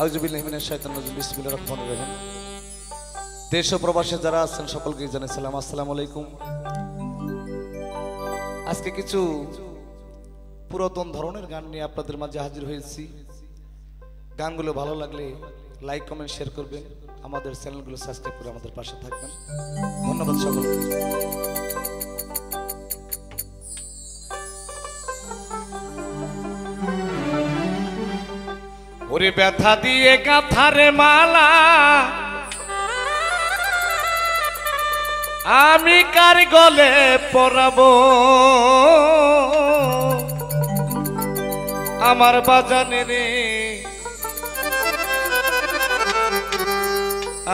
আউযুবিল্লাহি মিনাশ শাইতানির রাজিম বিসমিল্লাহির রহমানির রহিম। দেশ ও প্রবাসে যারা আছেন সকলকে জানাই সালাম, আসসালামু আলাইকুম। আজকে কিছু পুরাতন ধরনের গান নিয়ে আপনাদের মাঝে হাজির হয়েছি। গানগুলো ভালো লাগলে লাইক কমেন্ট শেয়ার করবেন, আমাদের চ্যানেলগুলো সাবস্ক্রাইব করে আমাদের পাশে থাকবেন। ধন্যবাদ সকলকে। ওরে ব্যথা দিয়ে গাথারে মালা আমি কার গলে পরাবো, আমার বাজানে রে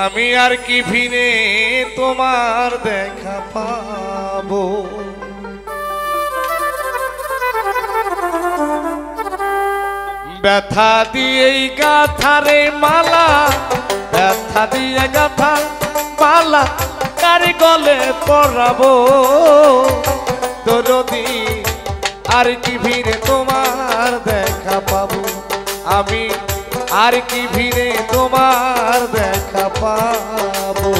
আমি আর কি ফিরে তোমার দেখা পাবো। ব্যথা দিয়ে গাথারে মালা, ব্যথা দিয়ে গাথা মালা কার গলে পরাবো, দরদি আর কি ভিড়ে তোমার দেখা পাবো, আমি আর কি ভিড়ে তোমার দেখা পাবো।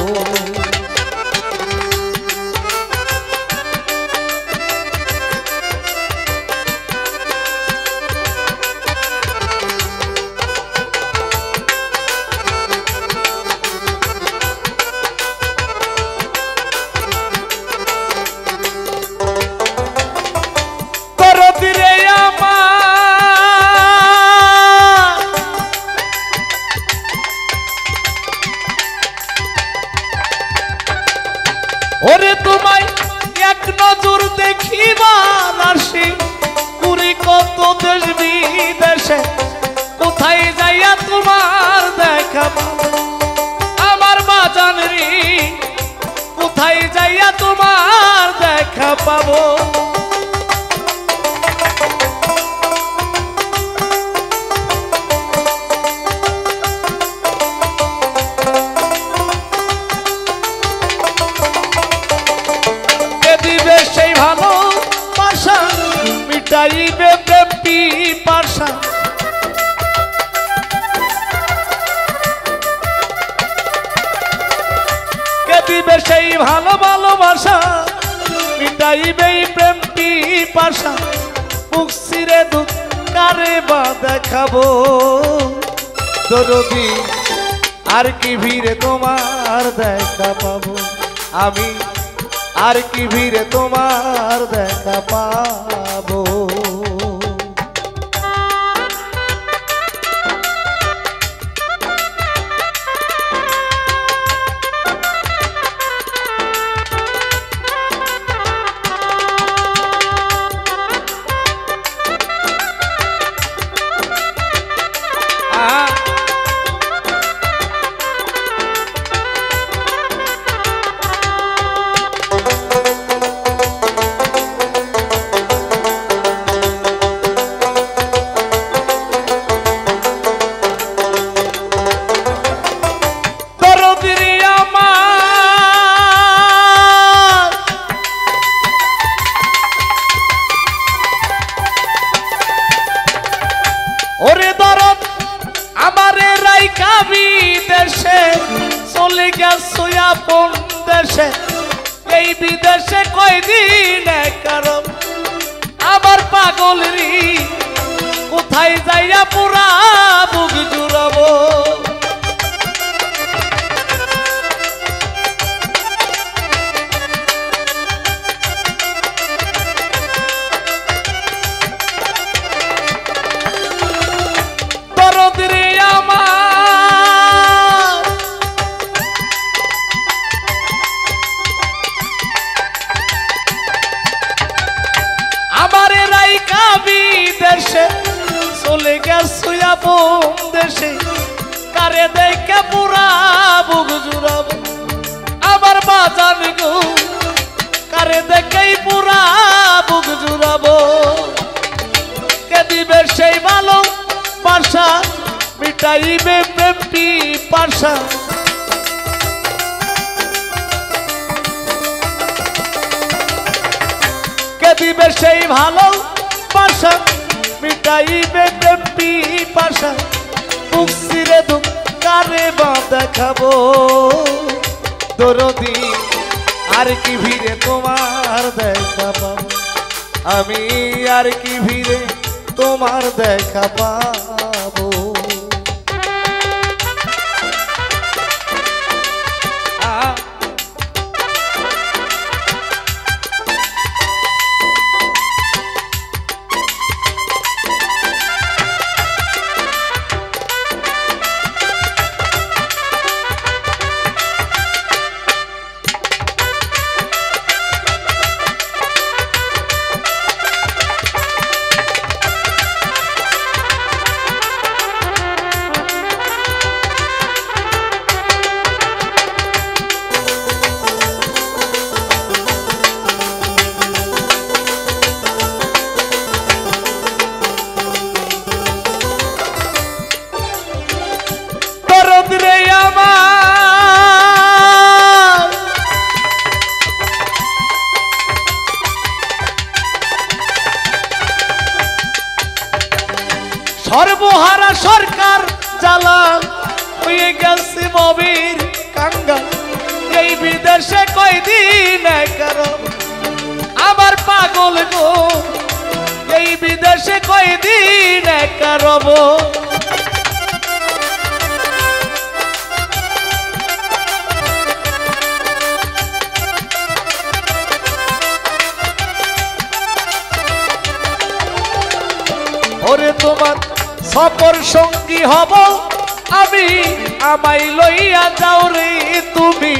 ওরে তোমায় এক নজর দেখিবার আসি, পুরি কত দেশ বিদেশে, কোথায় যাইয়া তোমার দেখা পাবো, আমার বাজান রে কোথায় যাইয়া তোমার দেখা পাবো। সেই ভালো বাসা মিটাইবে প্রেম পিপাসা, কে দিবে সেই ভালো ভালোবাসা মিটাইবে প্রেম পিপাসা, বুক চিরে দুঃখ কারে বা দেখাবো, দরদি আর কি ভিড়ে তোমার দেখা পাবো, আমি আর কি ভিড়ে তোমার দেখা পাবো। ওরে দরদ আমারে রাইখা বিদেশে চলে গেছো আপন দেশে, এই বিদেশে কয়দিন কারণ আমার পাগল রে কোথায় যাইয়া পুরা বুক জুড়াবো। আমারে রাইখা বিদেশে চলে গেছো আপন দেশে, কারে দেখে পুরা বুক জুড়াবো, আমার বাজান গো কারে দেখেই পুরা বুক জুড়াবো, কে দিবে সেই ভালো বাসা মিটাইবে প্রেম পিপাসা, কে দিবে সেই ভালো বাসা মিটাইবে প্রেম পিপাসা, বুক চিরে দুঃখ কারে বা দেখাবো দরদি আর কি ভিড়ে তোমার দেখা পাবো আমি আর কি ভিড়ে তোমার দেখা পাবো সর্বহারা সরকার জ্বালা হয়ে গেছে মবির কাঙ্গাল এই বিদেশে কয়দিন কারো আমার পাগল গো এই বিদেশে কয়দিন কারব ওরে তোমার সফর সঙ্গী হব আমি আমায় লইয়া যাও রে তুমি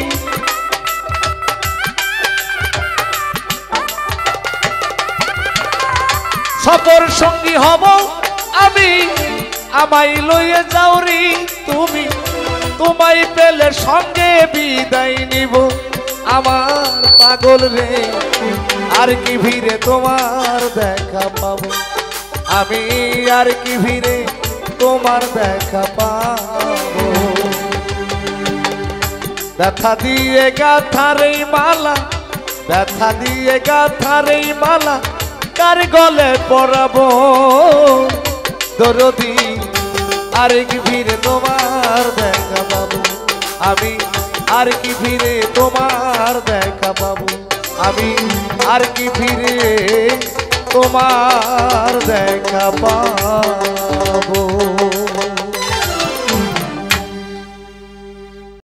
সফর সঙ্গী হব আমি আমায় লইয়া যাও রে তুমি তোমায় পেলে সঙ্গে বিদায় নিব আমার পাগল রে আর কি ভিড়ে তোমার দেখা পাবো আমি আর কি ভিড়ে তোমার দেখা পাবো ব্যথা দিয়ে গাথার এই মালা ব্যথা দিয়ে গাথার এই মালা কার গলে পরাবো দরদি আর কি ভিড়ে তোমার দেখা পাবো আমি আর কি ভিড়ে তোমার দেখা পাবো আমি আর কি ভিড়ে তোমার দেখা পাবো।